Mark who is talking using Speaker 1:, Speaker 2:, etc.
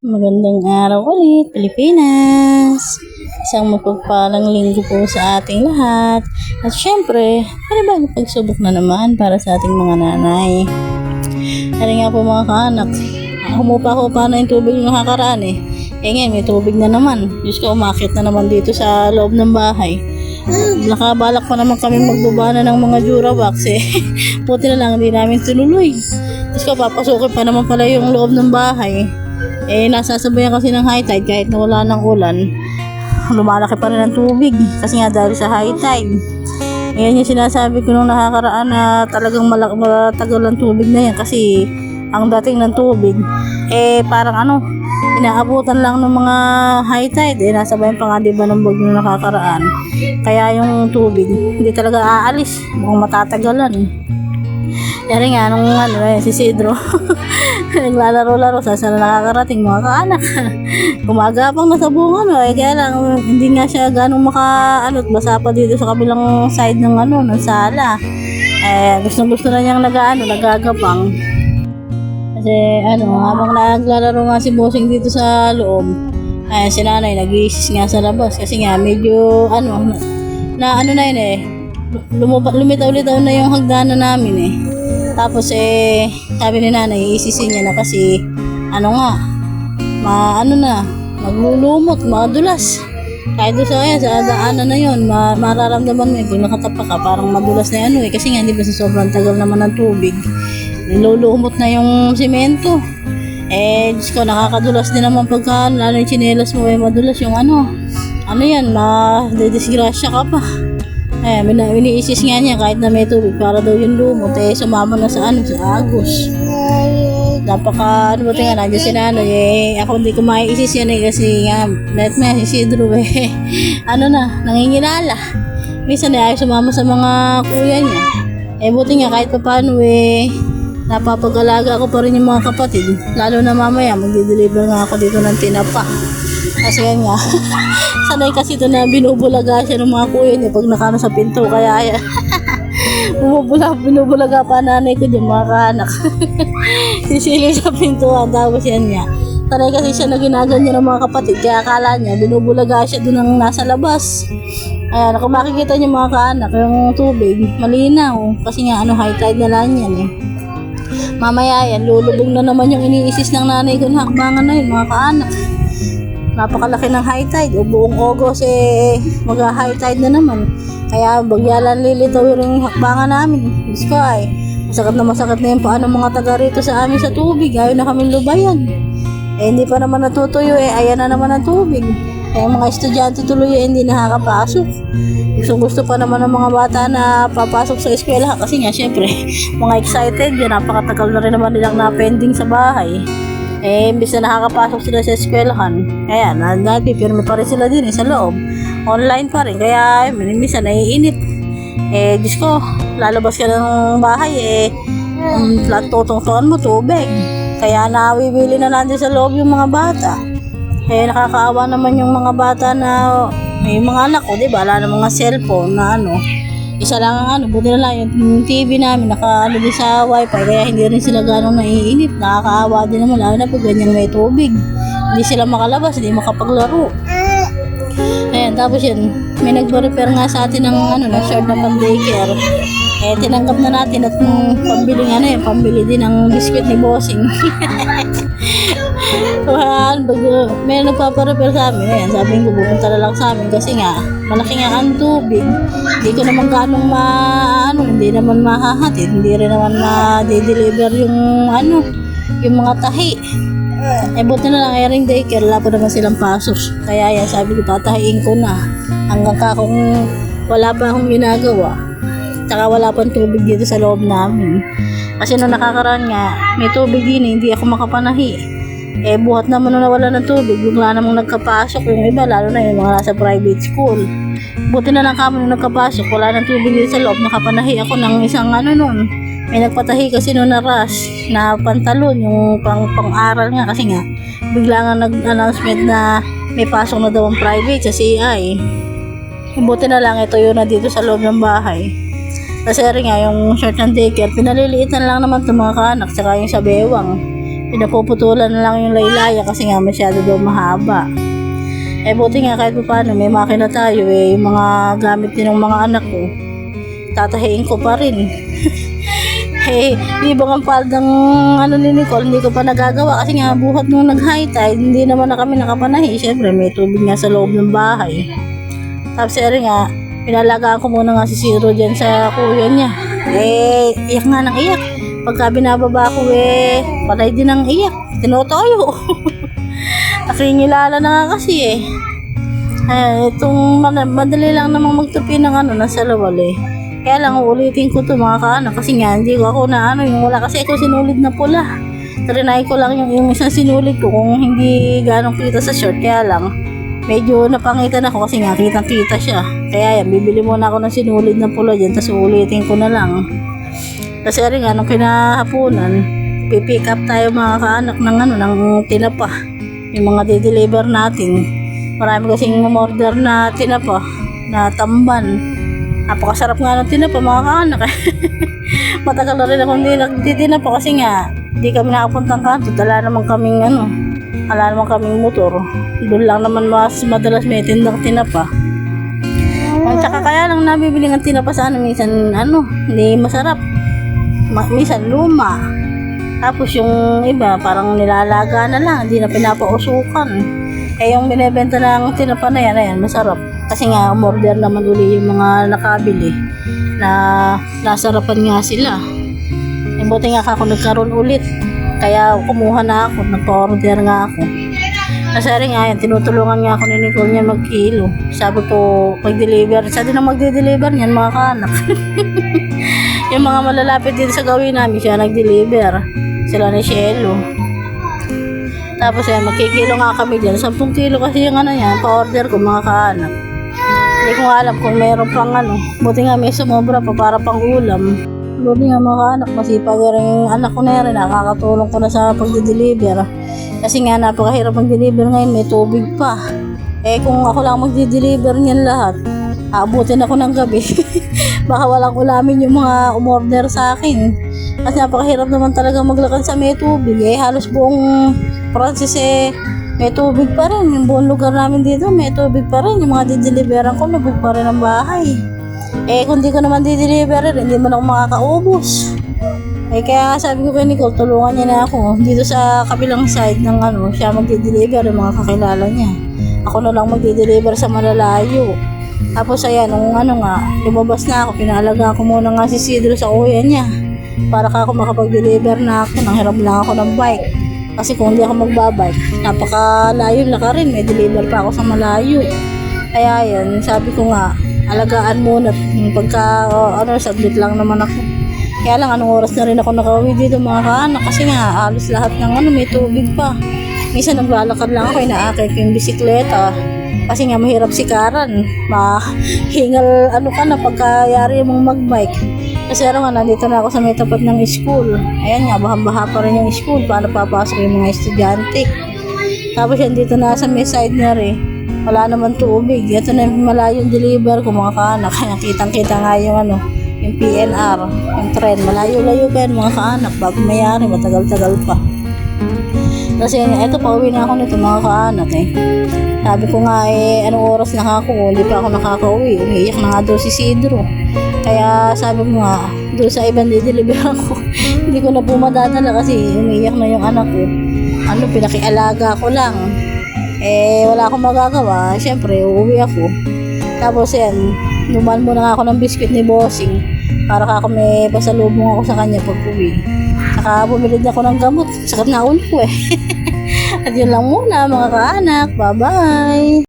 Speaker 1: Magandang araw ulit, Pilipinas! Isang mapagpalang linggo po sa ating lahat. At syempre, panibagong pagsubok na naman para sa ating mga nanay. Ano nga po mga kaanak, humupa-hupa na yung tubig yung nakakaraan eh. Ngayon, may tubig na naman. Diyos ko, umakit na naman dito sa loob ng bahay. Nakabalak pa naman kami magbubana ng mga Durabox eh. Buti na lang, hindi namin tinuloy. Diyos ko, papasukin pa naman pala yung loob ng bahay. Nasasabayan kasi ng high tide kahit na wala ng ulan. Lumalaki pa rin ang tubig kasi nga dahil sa high tide. Yan yung sinasabi ko nung nakakaraan na talagang matagal ang tubig na yan kasi ang dating ng tubig parang inaabutan lang ng mga high tide nasabayan pa nga diba ng bagyo na nakakaraan. Kaya yung tubig hindi talaga aalis, mukhang matatagalan. Yari nga nung si Sidro naglalaro-laro sa nakakarating mga kaanak. Gumagapang na sa bunga kaya lang hindi nga siya ganong basa pa dito sa kabilang side ng ng sala. Gusto na niyang nagagapang. Kasi habang naglalaro nga si Bossing dito sa loob, si nanay nag-iisis nga sa labas kasi nga medyo lumitaw-litaw na yung hagdanan namin Tapos sabi ni nanay iisisin niya na kasi maglulumot, madulas. Kahit doon sa daanan na yun, mararamdaman mo pag nakatapak ka, parang madulas na kasi nga hindi ba sa sobrang tagal naman ng tubig, nilulumot na yung simento. Diyos ko, nakakadulas din naman pagka lalo yung tsinelas mo madulas yung madidisgrasya ka pa. Iniisis nga niya kahit na may tubig para daw yung lumot sumama na sa Agos. Napaka nandiyan si nanay ako hindi ko maiisis yan kasi nga let me si Sidro nangingilala. Minsan ayaw sumama sa mga kuya niya. Buti nga kahit paano napapag-alaga ko pa rin yung mga kapatid. Lalo na mamaya magdi-deliver nga ako dito ng tinapa. Kasi yan nga sanay kasi ito na binubulaga siya ng mga kuya niya pag nakano sa pinto. Kaya binubulaga pa nanay ko dyan mga kaanak. Sisili sa pintuan. Tapos yan nga sanay kasi siya na ginaganyan ng mga kapatid. Kaya akala niya binubulaga siya doon ang nasa labas. Ayan, kung makikita niyo mga kaanak yung tubig malinaw kasi nga high tide na lang yan Mamaya yan lulubog na naman yung iniisis ng nanay ko na hakbangan na yun mga kaanak. Napakalaki ng high tide buong August mag-high tide na naman. Kaya bagyalan lilitaw yung hakbangan namin. Diyos ko masakit na yung paano mga taga rito sa amin sa tubig. Ayaw na kami lubayan. Hindi pa naman natutuyo ayan na naman ang tubig. Kaya mga estudyante tuloy hindi nakakapasok. Gusto pa naman ng mga bata na papasok sa eskwela kasi nga syempre mga excited yan. Napakatagal na rin naman nilang na-pending sa bahay. Imbis na nakakapasok sila sa eskwelahan, nagpipirme pa rin sila din sa loob. Online pa rin, kaya minsan naiinip. Diyos ko, lalabas ka ng bahay, tutungtungan mo tubig. Kaya nawibili na nandun sa loob yung mga bata. Nakakaawa naman yung mga bata na may mga anak ko, diba? Wala na mga cellphone na isa lang ang buti na lang yung TV namin din sa wifi kaya hindi rin sila ganong naiinip. Nakakaawa din naman lalo na pag ganyan may tubig. Hindi sila makalabas, hindi makapaglaro. Tapos yan, may nagpa-repair nga sa atin ng short na pang-daycare. Tinanggap na natin at pambili din ng biskwit ni Bossing. May nagpapa-repair sa amin. Sabi ko pupunta na lang sa amin kasi nga malaki nga ang tubig. Hindi ko naman ganong hindi naman mahahatid, hindi rin naman ma-deliver yung mga tahi. Buti na lang ring daycare, wala pa naman silang pasok. Kaya sabi ko tatahiin ko na hanggang kung wala pa akong ginagawa. Tsaka wala pang tubig dito sa loob namin. Kasi nung nakakaraan nga, may tubig din hindi ako makapanahi. Buhat naman nung nawala ng tubig, bigla namang nagkapasok yung iba, lalo na yung mga nasa private school. Buti na lang kami nung nagkapasok, wala ng tubig dito sa loob, nakapanahi ako ng isang may nagpatahi kasi nung narush na pantalon, yung pang-aral nga kasi nga, bigla nga nag-announcement na may pasok na daw ang private sa CI. Buti na lang ito yun na dito sa loob ng bahay. Kasi rin nga yung short ng daycare, pinaliliitan lang naman itong mga kaanak, tsaka yung sa bewang. Pinapuputulan na lang yung laylaya kasi nga masyado daw mahaba. Eh buti nga kahit pa paano may makina tayo eh, yung mga gamit din ng mga anak ko, tatahiin ko pa rin. Eh, ibang ang paldang ni Nicole, hindi ko pa nagagawa kasi nga buhat nung nag-high tide, hindi naman na kami nakapanahi. Siyempre, may tubig nga sa loob ng bahay. Tapos, nga, pinalagaan ko muna nga si Zero dyan sa kuya niya. Eh, iyak nga ng iyak. Pagka binababa ko palay din ng iyak. Tinotoyo. Nakingilala na nga kasi eh. Itong madali lang namang magtupi ng nasa lawal eh. Kaya lang uulitin ko to mga kaanak kasi nga hindi ko ako na yung wala kasi ako sinulid na pula. Trinay ko lang yung isang sinulid ko kung hindi ganong kita sa short, kaya lang medyo napangitan ako kasi nga kitang kita siya. Kaya yan, bibili muna ako ng sinulid na pula dyan tapos uulitin ko na lang. Kasi rin nga nung kinahapunan, pipick up tayo mga kaanak ng tinapa. Yung mga de-deliver natin. Marami kasing order na tinapa na tamban. Napakasarap nga ng tinapa mga kaanak. Matagal na rin ako hindi nagtitinapa kasi nga hindi kami nakapuntang kanto. Wala naman kaming motor. Doon lang naman mas madalas may tindang tinapa. At saka kaya lang nabibili ng tinapa sa minsan hindi masarap. Minsan luma. Tapos yung iba parang nilalaga na lang, hindi na pinapausukan. Eh yung binebenta ng tinapa na yan, masarap. Kasi nga, umorder naman uli yung mga nakabili na nasarapan nga sila. E buti nga ako nagkaroon ulit. Kaya kumuha na ako, nagpa-order nga ako. Kasi rin nga yan, tinutulungan nga ako ni Nicole niya mag-kilo. Sabi ko, mag-deliver. Siya din ang magde-deliver niyan, mga kaanak. Yung mga malalapit dito sa gawin namin, siya nag-deliver. Sila ni Shelo. Tapos magkikilo nga kami dyan. 10 kilo kasi yung yan, pa-order ko mga kaanak. Hindi ko alam kung meron pang buti nga may sumobra pa para pang ulam. Buti nga mga anak, masipag rin anak ko na rin, nakakatulong ko na sa pagde-deliver. Kasi nga napakahirap mag-deliver ngayon, may tubig pa. Eh kung ako lang magde-deliver niyan lahat, aabutin ako ng gabi. Baka walang ulamin yung mga umorder sa akin. Kasi napakahirap naman talaga maglakad sa may tubig. Eh halos buong Francis may tubig pa rin. Yung buong lugar namin dito, may tubig pa rin. Yung mga dideliveran ko, lubog pa rin ang bahay. Eh, kung di ko naman dideliver, hindi man ako makakaubos. Eh, kaya sabi ko kay Nicole, tulungan niya na ako. Dito sa kabilang side ng siya magdideliver, yung mga kakilala niya. Ako na lang magdideliver sa malalayo. Tapos, ayan, nung lumabas na ako, pinalaga ko muna nga si Sidro sa kuya niya. Para ako makapag-deliver na ako, nang hiram lang ako ng bike. Kasi kung hindi ako magbabike, napakalayo na ka rin, may deliver pa ako sa malayo. Kaya yan, sabi ko nga, alagaan muna. Pagka, saglit lang naman ako. Kaya lang, anong oras na rin ako nakauwi dito mga kaanak. Kasi nga, alos lahat ng may tubig pa. Minsan naglalakad lang ako, inaakit yung bisikleta. Kasi nga, mahirap sikaran. Mahingal, ka na pagkayari mong magbike. Kasi nandito na ako sa may tapat ng school. Ayan nga, baha-baha pa rin yung school. Paano papasok yung mga estudyante. Tapos yan, dito na sa may side na rin. Wala naman tubig. Ito na yung malayong deliver ko mga kaanak. Kaya kitang-kita nga yung yung PNR, yung tren. Malayo-layo pa yan mga kaanak. Bago mayari, matagal-tagal pa. Kasi ito, pauwi na ako nito mga kaanak Sabi ko nga anong oras nakako, hindi pa ako nakakauwi. Umiiyak na nga daw si Sidro. Kaya sabi ko nga, doon sa ibang dideliver ako, hindi ko na po madadala kasi umiiyak na yung anak ko. Pinakialaga ko lang. Eh, wala akong magagawa. Siyempre, uuwi ako. Tapos yan, luman muna nga ako ng biscuit ni Bossing para ako may pasalubong ako sa kanya pag uwi. Saka bumili ako ng gamot. Sakit na ulo ko At yun lang muna mga kaanak. Bye-bye!